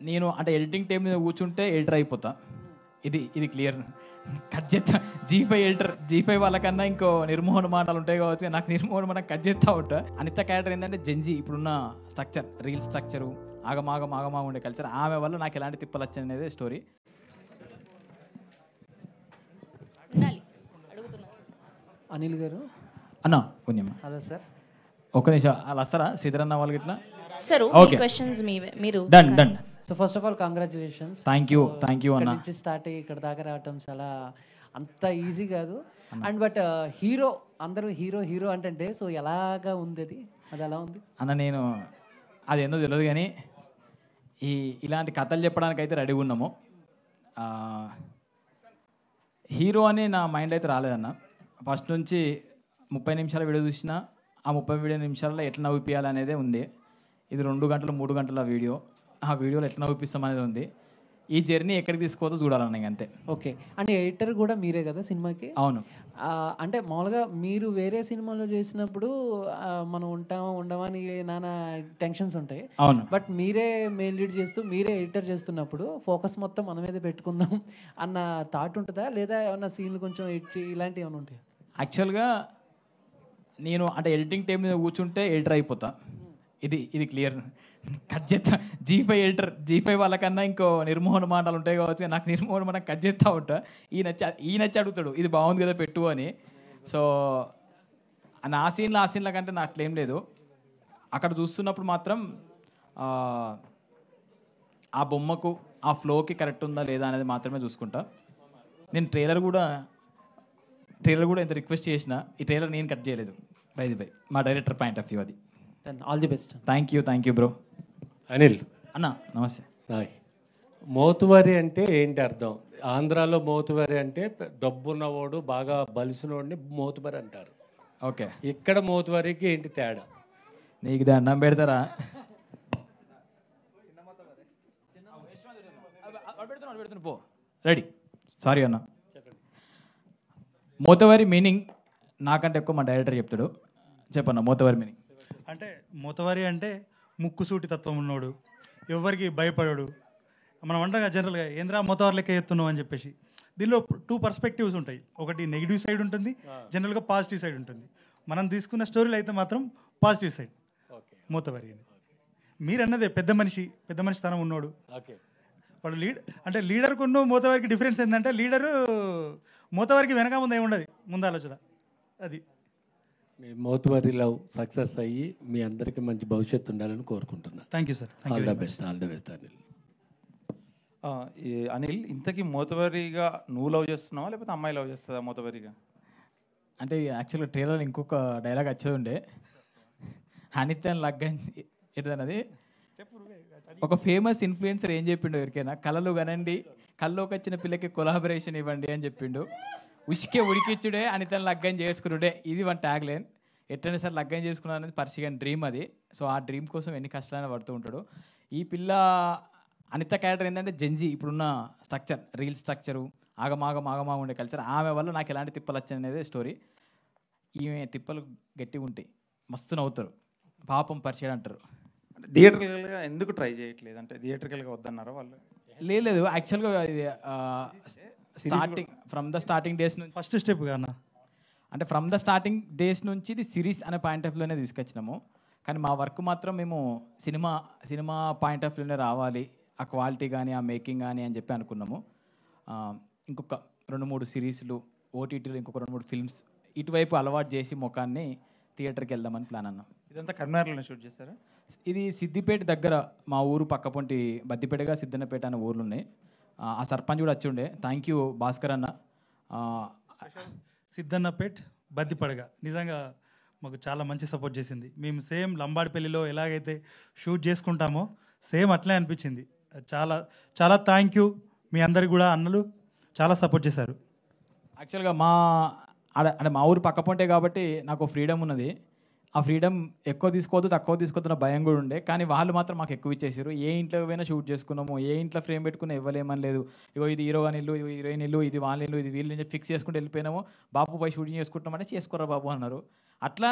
నేను అంటే editing time మీద కూర్చుంటే ఎడిటర్ అయిపోతా. ఇది క్లియర్ కట్ చేస్తా. జీ5 వాళ్ళకన్నా ఇంకో నిర్మోహన మాటలు ఉంటాయి కావచ్చు, నాకు నిర్మోహన మాట కట్ చేస్తా ఉంటా. అనిత క్యారెక్టర్ ఏంటంటే జెన్జీ, ఇప్పుడున్న స్ట్రక్చర్, రీల్ స్ట్రక్చరు, ఆగమాగ ఉండే కల్చర్, ఆమె వల్ల నాకు ఎలాంటి తిప్పలు వచ్చాయి అనేది స్టోరీ. అనిల్ గారు అన్న పుణ్యమ్మ, హలో సార్. ఒక నిమిషం వాళ్ళు వస్తారా శ్రీధర్ అన్న వాళ్ళకి ఇట్లా? సరే, ఓకే, క్వశ్చన్స్ మీరు done. So first of all congratulations. Thank you అన్న. నుంచి స్టార్ట్ అయ్యి ఇక్కడ దాకా రావటం చాలా అంత ఈజీ కాదు. అండ్ బట్ హీరో, అందరూ హీరో అంటే సో ఎలాగా ఉంది అది ఎలా ఉంది అన్న? నేను అది ఏందో తెలియదు కానీ ఇలాంటి కథలు చెప్పడానికి అయితే రెడీగా ఉన్నాము. హీరో అని నా మైండ్ అయితే రాలేదన్న. ఫస్ట్ నుంచి 30 నిమిషాల వీడియో చూసినా ఆ 30 నిమిషాలలో ఎట్లా నవ్విపియాలి అనేదే ఉంది. ఇది 2 గంటలు 3 గంటల వీడియో, ఆ వీడియోలో ఎట్లా నవ్విపిస్తాం అనేది ఉంది. ఈ జర్నీ ఎక్కడికి తీసుకోవద్దో చూడాలన్న అంతే. ఓకే, అంటే ఎడిటర్ కూడా మీరే కదా సినిమాకి? అవును. అంటే మామూలుగా మీరు వేరే సినిమాలో చేసినప్పుడు మనం ఉండమా అని నానా టెన్షన్స్ ఉంటాయి. అవును. బట్ మీరే మెయిల్ లీడ్ చేస్తూ మీరే ఎడిటర్ చేస్తున్నప్పుడు ఫోకస్ మొత్తం మన మీదే పెట్టుకుందాం అన్న థాట్ ఉంటుందా, లేదా ఏమన్నా సీన్లు కొంచెం ఇలాంటివి ఏమైనా ఉంటాయి? యాక్చువల్గా నేను అంటే ఎడిటింగ్ టైం మీద కూర్చుంటే ఎడిటర్ అయిపోతా. ఇది క్లియర్ కట్ చేస్తా. జీ5 వాళ్ళకన్నా ఇంకో నిర్మోహన మాటలు ఉంటాయి కావచ్చు, నాకు నిర్మోహన మాట కట్ చేస్తూ ఉంటా. ఈయనచ్చి అడుగుతాడు ఇది బాగుంది కదా పెట్టు అని. సో ఆ సీన్ల కంటే నాకు అట్లేం లేదు. అక్కడ చూస్తున్నప్పుడు మాత్రం ఆ బొమ్మకు ఆ ఫ్లోకి కరెక్ట్ ఉందా లేదా అనేది మాత్రమే చూసుకుంటా. నేను ట్రైలర్ కూడా ఎంత రిక్వెస్ట్ చేసినా ఈ ట్రైలర్ నేను కట్ చేయలేదు. బై మా డైరెక్టర్ పాయింట్ ఆఫ్ వ్యూ అది. All the best. Thank you bro. Anil అన్న నమస్తే. మోతువారి అంటే ఏంటి అర్థం? ఆంధ్రాలో మోతువారి అంటే డబ్బున్నవాడు, బాగా బలిసినోడిని మోతువారి అంటారు. ఓకే, ఇక్కడ మోతువారికి ఏంటి తేడా? నీకు దండం పెడతారా? పో రెడీ. సారీ అన్న. మోతవారి మీనింగ్ నాకంటే ఎక్కువ మా డైరెక్టర్ చెప్తాడు. చెప్పన్న మోతవారి మీనింగ్. అంటే మోతవారి అంటే ముక్కుసూటి తత్వం ఉన్నోడు, ఎవరికి భయపడాడు. మనం అంటాం జనరల్గా ఏంద్రా మోతవారి లెక్క ఎత్తున్నావు అని చెప్పేసి. దీనిలో 2 పర్స్పెక్టివ్స్ ఉంటాయి. ఒకటి నెగిటివ్ సైడ్ ఉంటుంది, జనరల్గా పాజిటివ్ సైడ్ ఉంటుంది. మనం తీసుకున్న స్టోరీలు అయితే మాత్రం పాజిటివ్ సైడ్ మోతవారి అని. మీరు అన్నదే పెద్ద మనిషి తనం ఉన్నోడు. వాడు అంటే లీడర్కు మోతవారికి డిఫరెన్స్ ఏంటంటే లీడరు మోతవారికి వెనక ముందు ఏమి ఉండదు, ముందు ఆలోచన అది. మీ మోతువారి లవ్ సక్సెస్ అయ్యి మీ అందరికీ మంచి భవిష్యత్తు ఉండాలని కోరుకుంటున్నాను. Thank you sir. All the best Anil. Anil, ఇంతకీ మోతవారిగా నువ్వు లవ్ చేస్తున్నావా లేకపోతే అమ్మాయి లవ్ చేస్తుందా మోతవారిగా? అంటే యాక్చువల్గా ట్రైలర్ ఇంకొక డైలాగ్ వచ్చేది ఉండే, అనితన్ లగ్గన్ ఏంటన్నది. ఒక ఫేమస్ ఇన్ఫ్లుయెన్సర్ ఏం చెప్పిండు ఎవరికైనా, కళలు కనండి, కళ్ళలోకి వచ్చిన పిల్లకి కొలాబరేషన్ ఇవ్వండి అని చెప్పిండు. ఉసికే ఉడికిచ్చుడే అనితను లగ్గం చేసుకున్నాడే, ఇది వన్ ట్యాగ్ లైన్. ఎట్లయినా సరే లగ్గం చేసుకున్నాను అనేది పర్సిగన్ డ్రీమ్ అది. సో ఆ డ్రీమ్ కోసం ఎన్ని కష్టాలను పడుతూ ఉంటాడు. ఈ పిల్ల అనిత క్యారెక్టర్ ఏంటంటే జెన్జీ, ఇప్పుడున్న స్ట్రక్చర్, రీల్ స్ట్రక్చరు, ఆగమాగ ఉండే కల్చర్, ఆమె వల్ల నాకు ఎలాంటి తిప్పలు వచ్చాయి అనేది స్టోరీ. ఈమె తిప్పలు గట్టిగా ఉంటాయి, మస్తు నవ్వుతారు, పాపం పరిచయం అంటారు. థియేటర్గా ఎందుకు ట్రై చేయట్లేదు? అంటే థియేటర్గా వద్దన్నారా వాళ్ళు? లేదు, యాక్చువల్గా ఇది starting from the starting days నుంచి ఫస్ట్ స్టెప్ కానా, అంటే ఫ్రమ్ ద స్టార్టింగ్ డేస్ నుంచి ఇది సిరీస్ అనే పాయింట్ ఆఫ్ వ్యూలోనే తీసుకొచ్చినాము. కానీ మా వర్క్ మాత్రం మేము సినిమా పాయింట్ ఆఫ్ వ్యూలోనే రావాలి, ఆ క్వాలిటీ కానీ ఆ మేకింగ్ కానీ అని చెప్పి అనుకున్నాము. ఇంకొక 2-3 సిరీస్లు, ఓటీటీలు ఇంకొక 2-3 ఫిల్మ్స్ ఇటువైపు అలవాటు చేసి ముఖాన్ని థియేటర్కి వెళ్దామని ప్లాన్ అన్నాం. ఇదంతా కర్నాటకలో షూట్ చేస్తారా? ఇది సిద్దిపేట దగ్గర, మా ఊరు పక్కపొంటి బద్దిపేటగా సిద్దన్నపేట అనే ఊర్లు ఉన్నాయి. ఆ సర్పంచ్ కూడా వచ్చి ఉండే. థ్యాంక్ యూ భాస్కర్ అన్న. సిద్దన్నపేట్ బద్దిపడగా నిజంగా మాకు చాలా మంచి సపోర్ట్ చేసింది. మేము సేమ్ లంబాడిపల్లిలో ఎలాగైతే షూట్ చేసుకుంటామో సేమ్ అట్లే అనిపించింది. చాలా చాలా థ్యాంక్ యూ. మీ అందరికి కూడా అన్నలు చాలా సపోర్ట్ చేశారు. యాక్చువల్గా అంటే మా ఊరు పక్కపొంటే కాబట్టి నాకు ఫ్రీడమ్ ఉన్నది. ఆ ఫ్రీడమ్ ఎక్కువ తీసుకోవద్దు తక్కువ తీసుకోవద్దున్న భయం కూడా ఉండే. కానీ వాళ్ళు మాత్రం మాకు ఎక్కువ ఇచ్చేసారు. ఏ ఇంట్లో పోయినా షూట్ చేసుకున్నాము, ఏ ఇంట్లో ఫ్రేమ్ పెట్టుకున్నా ఇవ్వలేమని లేదు. ఇగో ఇది హీరో అని ఇల్లు, ఇది హీరోయిన్ ఇల్లు, ఇది వాళ్ళ ఇల్లు, ఇది వీళ్ళు నుంచి ఫిక్స్ చేసుకుంటూ వెళ్ళిపోయినాము. బాబు పోయి షూటింగ్ చేసుకుంటామంటే చేసుకోరా బాబు అన్నారు. అట్లా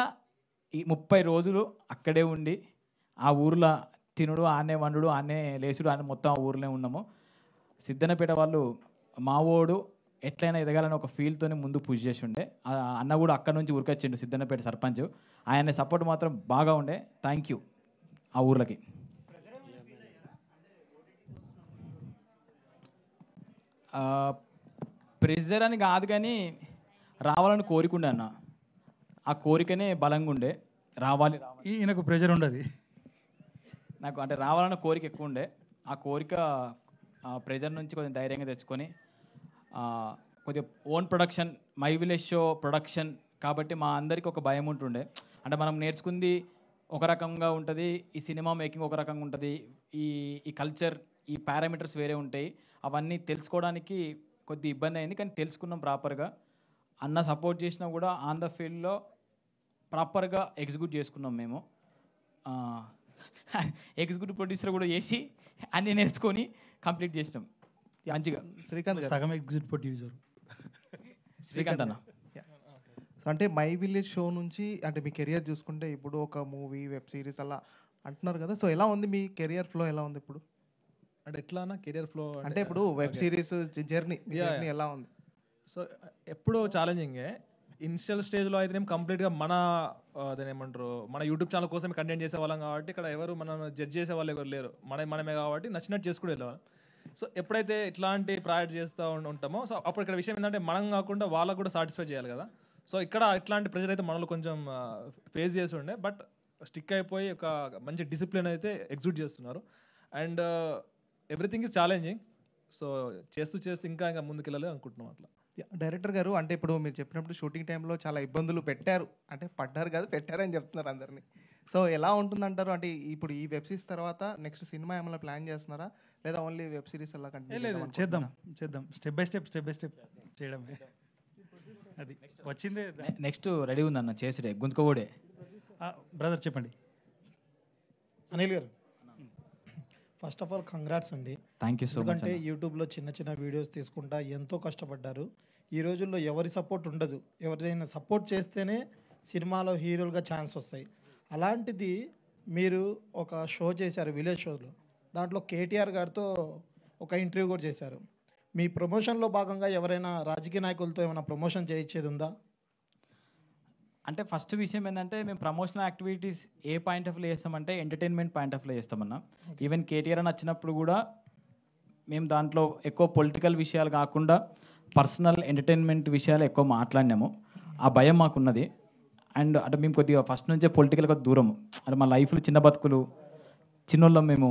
ఈ 30 రోజులు అక్కడే ఉండి ఆ ఊర్లో తినుడు ఆనే వండుడు ఆనే లేచుడు ఆనే మొత్తం ఆ ఊర్లో ఉన్నాము. సిద్ధన్నపేట వాళ్ళు మావోడు ఎట్లయినా ఎదగాలని ఒక ఫీల్తోనే ముందు పుష్ చేసి ఉండే. అన్న కూడా అక్కడ నుంచి ఉరికొచ్చిండు సిద్ధన్నపేట సర్పంచ్. ఆయన సపోర్ట్ మాత్రం బాగా ఉండే. థ్యాంక్ యూ ఆ ఊర్లకి. ప్రెజర్ అని కాదు కానీ రావాలని కోరికుండే అన్న. ఆ కోరికనే బలంగా ఉండే. రావాలి ఈయనకు ప్రెషర్ ఉండదు. నాకు అంటే రావాలన్న కోరిక ఎక్కువ ఉండే. ఆ కోరిక ప్రెజర్ నుంచి కొంచెం ధైర్యంగా తెచ్చుకొని కొద్దిగా own production, my village show production కాబట్టి మా అందరికీ ఒక భయం ఉంటుండే. అంటే మనం నేర్చుకుంది ఒక రకంగా ఉంటుంది, ఈ సినిమా మేకింగ్ ఒక రకంగా ఉంటుంది, ఈ ఈ కల్చర్, ఈ పారామీటర్స్ వేరే ఉంటాయి. అవన్నీ తెలుసుకోవడానికి కొద్ది ఇబ్బంది అయింది, కానీ తెలుసుకున్నాం ప్రాపర్గా. అన్న సపోర్ట్ చేసినా కూడా ఆన్ ద ఫీల్డ్లో ప్రాపర్గా ఎగ్జిక్యూట్ చేసుకున్నాం మేము. ఎగ్జిక్యూటివ్ ప్రొడ్యూసర్ కూడా చేసి అన్నీ నేర్చుకొని కంప్లీట్ చేసినాం మంచిగా. శ్రీకాంత్ గారు, సగం ఎగ్జిట్ ప్రొడ్యూసర్ శ్రీకాంత్ అన్న. అంటే మై విలేజ్ షో నుంచి అంటే మీ కెరియర్ చూసుకుంటే ఇప్పుడు ఒక మూవీ, వెబ్ సిరీస్ అలా అంటున్నారు కదా. సో ఎలా ఉంది మీ కెరియర్ ఫ్లో, ఎలా ఉంది ఇప్పుడు? అంటే ఎట్లా అన్న కెరియర్ ఫ్లో అంటే ఇప్పుడు వెబ్ సిరీస్ జర్నీ ఎలా ఉంది? సో ఎప్పుడూ ఛాలెంజింగే. ఇనిషియల్ స్టేజ్లో అయితేనేం కంప్లీట్గా అదేమంటారు మన యూట్యూబ్ ఛానల్ కోసం కంటెంట్ చేసే వాళ్ళం కాబట్టి ఇక్కడ ఎవరు మనం జడ్జ్ చేసే వాళ్ళు ఎవరు లేరు, మనమే కాబట్టి నచ్చినట్టు చేసుకుంటూ వెళ్ళేవాళ్ళం. సో ఎప్పుడైతే ఇట్లాంటి ప్రాజెక్ట్ చేస్తూ ఉంటామో సో అప్పుడు ఇక్కడ విషయం ఏంటంటే మనం కాకుండా వాళ్ళకు కూడా సాటిస్ఫై చేయాలి కదా. సో ఇక్కడ ఇట్లాంటి ప్రెజర్ అయితే మనలో కొంచెం ఫేస్ చేసి ఉండే, బట్ స్టిక్ అయిపోయి ఒక మంచి డిసిప్లిన్ అయితే ఎగ్జిక్యూట్ చేస్తున్నారు. And everything is challenging. So చేస్తూ ఇంకా ముందుకెళ్ళాలి అనుకుంటున్నాం అట్లా. డైరెక్టర్ గారు, అంటే ఇప్పుడు మీరు చెప్పినప్పుడు షూటింగ్ టైంలో చాలా ఇబ్బందులు పెట్టారు, అంటే పడ్డారు కాదు పెట్టారని చెప్తున్నారు అందరినీ. సో ఎలా ఉంటుందంటారు? అంటే ఇప్పుడు ఈ వెబ్ సిరీస్ తర్వాత నెక్స్ట్ సినిమా ఏమైనా ప్లాన్ చేస్తున్నారా, లేదా ఓన్లీ వెబ్ సిరీస్ అలా కంటిన్యూ? లేదు, చేద్దాం స్టెప్ బై స్టెప్ చేయడమే. అది వచ్చిందే. నెక్స్ట్ రెడీ ఉందన్న చేసుడే గుంతుకోడే. బ్రదర్ చెప్పండి. అనిల్ గారు, ఫస్ట్ ఆఫ్ ఆల్ కంగ్రాట్స్ అండి. Thank you so much. ఎందుకంటే యూట్యూబ్లో చిన్న వీడియోస్ తీసుకుంటా ఎంతో కష్టపడ్డారు. ఈ రోజుల్లో ఎవరి సపోర్ట్ ఉండదు, ఎవరైనా సపోర్ట్ చేస్తేనే సినిమాలో హీరోలుగా ఛాన్స్ వస్తాయి. అలాంటిది మీరు ఒక షో చేశారు విలేజ్ షోలో, దాంట్లో కేటీఆర్ గారితో ఒక ఇంటర్వ్యూ కూడా చేశారు. మీ ప్రమోషన్లో భాగంగా ఎవరైనా రాజకీయ నాయకులతో ఏమైనా ప్రమోషన్ చేయించేది ఉందా? అంటే ఫస్ట్ విషయం ఏంటంటే మేము promotional activities A point of లో చేస్తామంటే ఎంటర్టైన్మెంట్ పాయింట్ ఆఫ్ లో చేస్తామన్నా. ఈవెన్ కేటీఆర్ అని వచ్చినప్పుడు కూడా మేము దాంట్లో ఎక్కువ పొలిటికల్ విషయాలు కాకుండా పర్సనల్ ఎంటర్టైన్మెంట్ విషయాలు ఎక్కువ మాట్లాడినాము. ఆ భయం మాకున్నది. అండ్ అంటే మేము కొద్దిగా ఫస్ట్ నుంచే పొలిటికల్ కొద్ది దూరం. అంటే మా లైఫ్లో చిన్న బతుకులు, చిన్నోళ్ళం మేము,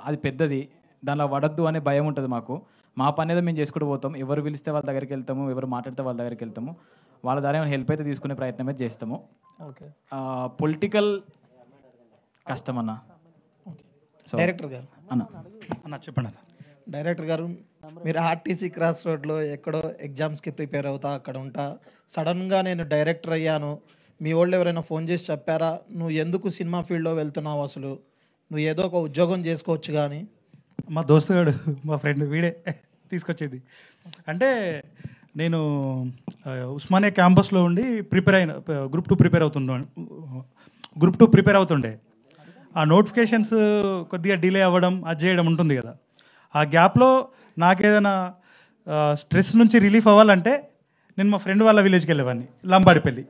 అది పెద్దది, దానిలో పడద్దు అనే భయం ఉంటుంది మాకు. మా పని ఏదో మేము చేసుకుంటూ పోతాం. ఎవరు పిలిస్తే వాళ్ళ దగ్గరికి వెళ్తాము, ఎవరు మాట్లాడితే వాళ్ళ దగ్గరికి వెళ్తాము. వాళ్ళ ద్వారా ఏమైనా హెల్ప్ అయితే తీసుకునే ప్రయత్నం అయితే చేస్తాము. ఓకే, పొలిటికల్ కష్టం అన్న. డైరెక్టర్ గారు అన్న చెప్పండి. డైరెక్టర్ గారు, మీరు ఆర్టీసీ క్రాస్ రోడ్లో ఎక్కడో ఎగ్జామ్స్కి ప్రిపేర్ అవుతా అక్కడ ఉంటా, సడన్గా నేను డైరెక్టర్ అయ్యాను, మీ వాళ్ళు ఎవరైనా ఫోన్ చేసి చెప్పారా నువ్వు ఎందుకు సినిమా ఫీల్డ్లో వెళ్తున్నావు, అసలు నువ్వు ఏదో ఒక ఉద్యోగం చేసుకోవచ్చు కానీ? మా దోస్తుగాడు, మా ఫ్రెండ్ వీడే తీసుకొచ్చేది. అంటే నేను ఉస్మానియా క్యాంపస్లో ఉండి గ్రూప్ 2 ప్రిపేర్ అవుతుండే. ఆ నోటిఫికేషన్స్ కొద్దిగా డిలే అవ్వడం, అది చేయడం ఉంటుంది కదా. ఆ గ్యాప్లో నాకేదైనా స్ట్రెస్ నుంచి రిలీఫ్ అవ్వాలంటే నేను మా ఫ్రెండ్ వాళ్ళ విలేజ్కి వెళ్ళేవాడిని, లంబాడిపల్లి.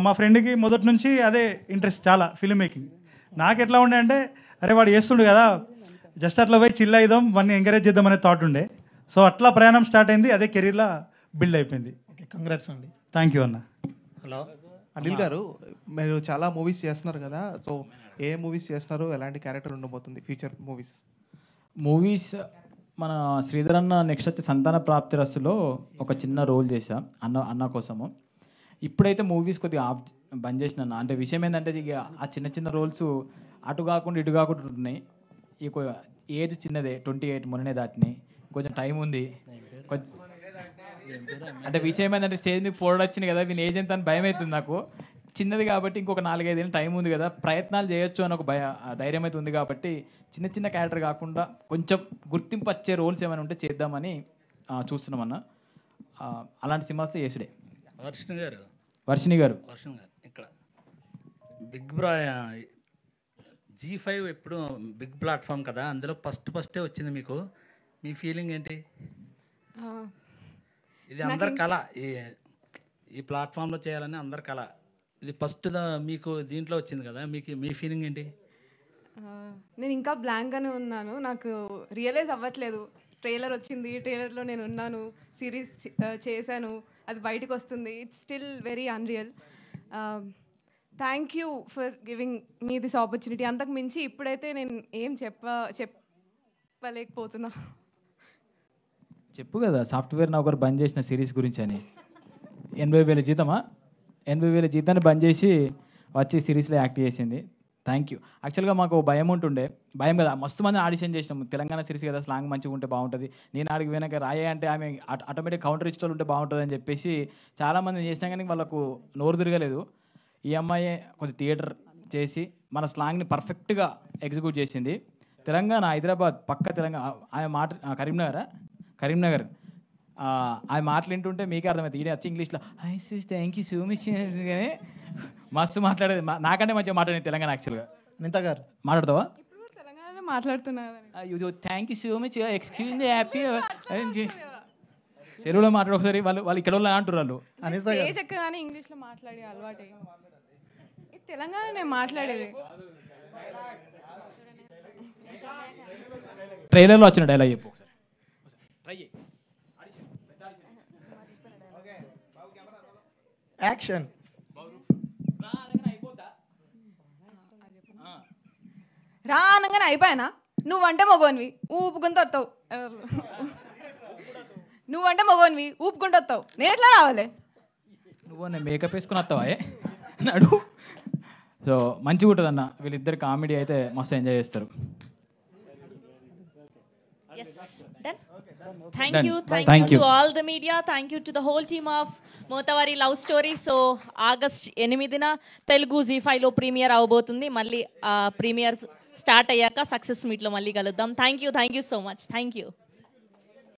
మా ఫ్రెండ్కి మొదటి నుంచి అదే ఇంట్రెస్ట్, చాలా ఫిల్మ్ మేకింగ్. నాకు ఎట్లా ఉండే అంటే, అరే వాడు చేస్తుండే కదా, జస్ట్ అట్లా పోయి చిల్ అయిదాం, వాడిని ఎంకరేజ్ చేద్దాం అనే థాట్ ఉండే. సో అట్లా ప్రయాణం స్టార్ట్ అయింది, అదే కెరీర్లో బిల్డ్ అయిపోయింది. ఓకే, కంగ్రాట్స్ అండి. థ్యాంక్ యూ అన్న. హలో అనిల్ గారు, మీరు చాలా మూవీస్ చేస్తున్నారు కదా. సో ఏ మూవీస్ చేస్తున్నారు, ఎలాంటి క్యారెక్టర్ ఉండబోతుంది ఫ్యూచర్ మూవీస్? మన శ్రీధర్ అన్న నెక్స్ట్ వచ్చి సంతాన ప్రాప్తిరస్తులో ఒక చిన్న రోల్ చేశా అన్న కోసము. ఇప్పుడైతే మూవీస్ కొద్దిగా బంద్ చేసిన. అంటే విషయం ఏంటంటే ఇక ఆ చిన్న రోల్స్ అటు కాకుండా ఇటు కాకుండా ఉంటున్నాయి. ఇక ఏజ్ చిన్నదే, 28 మొన్ననే దాటినాయి, కొంచెం టైం ఉంది. అంటే విషయం ఏంటంటే స్టేజ్ మీద పోడొచ్చింది కదా, వీని ఏజ్ ఎంత అని భయం అవుతుంది నాకు. చిన్నది కాబట్టి ఇంకొక 4-5 ఏళ్ళు టైం ఉంది కదా, ప్రయత్నాలు చేయొచ్చు అని ఒక ధైర్యం అయితే ఉంది. కాబట్టి చిన్న క్యారెక్టర్ కాకుండా కొంచెం గుర్తింపు వచ్చే రోల్స్ ఏమైనా ఉంటే చేద్దామని చూస్తున్నామన్నా. అలాంటి సినిమాస్ చేసుడే. వర్షిణి గారు ఇక్కడ G5 ఎప్పుడు బిగ్ ప్లాట్ఫామ్ కదా, అందులో ఫస్టే వచ్చింది మీకు. మీ ఫీలింగ్ ఏంటి? ఇది అందరి కళ, ఈ ప్లాట్ఫామ్లో చేయాలని అందరి కళ. ఇది ఫస్ట్ మీకు దీంట్లో వచ్చింది కదా, మీకు మీ ఫీలింగ్ ఏంటి? నేను ఇంకా బ్లాంక్గానే ఉన్నాను, నాకు రియలైజ్ అవ్వట్లేదు. ట్రైలర్ వచ్చింది, ట్రైలర్లో నేను ఉన్నాను, సిరీస్ చేశాను, అది బయటకు వస్తుంది. It's still very unreal. Thank you for giving me this opportunity. అంతకు మించి ఇప్పుడైతే నేను ఏం చెప్పలేకపోతున్నా. చెప్పు కదా, సాఫ్ట్వేర్ నౌకరు బంద్ చేసిన సిరీస్ గురించి అని. 80,000 జీతమా? 80,000 జీతాన్ని బంద్ చేసి వచ్చి సిరీస్లో యాక్ట్ చేసింది. Thank you. యాక్చువల్గా మాకు భయం ఉంటుండే, భయం కదా, మస్తు మంది ఆడిషన్ చేసినాము. తెలంగాణ సిరీస్ కదా, స్లాంగ్ మంచిగా ఉంటే బాగుంటుంది, నేను ఆడికి పోయినాక రాయే అంటే ఆమె ఆటోమేటిక్ కౌంటర్ ఇచ్చేవాళ్ళు ఉంటే బాగుంటుంది అని చెప్పేసి చాలామంది చేసినా కానీ వాళ్ళకు నోరు తిరగలేదు. ఈ అమ్మాయి కొంచెం థియేటర్ చేసి మన స్లాంగ్ని పర్ఫెక్ట్గా ఎగ్జిక్యూట్ చేసింది. తెలంగాణ, హైదరాబాద్ పక్క తెలంగాణ. ఆమె మాట కరీంనగర్ ఆమె మాటలు వింటుంటే మీకే అర్థమవుతుంది. ఈడే వచ్చి ఇంగ్లీష్లో హై సూస్ థ్యాంక్ యూ సో మచ్ కానీ మస్తు మాట్లాడేది, నాకంటే మంచిగా మాట్లాడేది తెలంగాణ. యాక్చువల్గా నింత గారు మాట్లాడతావా? తెలంగాణలో మాట్లాడుతున్నారు. Thank you so much, excuse happy. తెలుగులో మాట్లాడు ఒకసారి. వాళ్ళు ఇక్కడ వాళ్ళు అంటారు, వాళ్ళు స్టేజ్ ఎక్కగానే ఇంగ్లీష్లో మాట్లాడే అలవాటే. ఇది తెలంగాణ నేను మాట్లాడేది. ట్రైలర్లో వచ్చిన డైలాగ్ చెప్పు ఒకసారి. ట్రై చేయి. యాక్షన్. రా అనగానే అయిపోయానా? నువ్వంటే మగోనివి ఊపుకుంటూ వస్తావు, నువ్వంటే మగోనివి ఊపుకుంటూ వస్తావు, నేను ఎట్లా రావాలి? నువ్వు నేను మేకప్ వేసుకుని వస్తావా నడు. సో మంచిగా ఉంటుంది అన్న, వీళ్ళిద్దరు కామెడీ అయితే మస్తు ఎంజాయ్ చేస్తారు. Thank you to all the media. Thank you to the whole team of Motavari Love Story. So August 8న Telugu Zee5 లో ప్రీమియర్ అవబోతుంది. మళ్ళీ ప్రీమియర్ స్టార్ట్ అయ్యాక సక్సెస్ మీట్లో మళ్ళీ కలుద్దాం. Thank you so much. Thank you.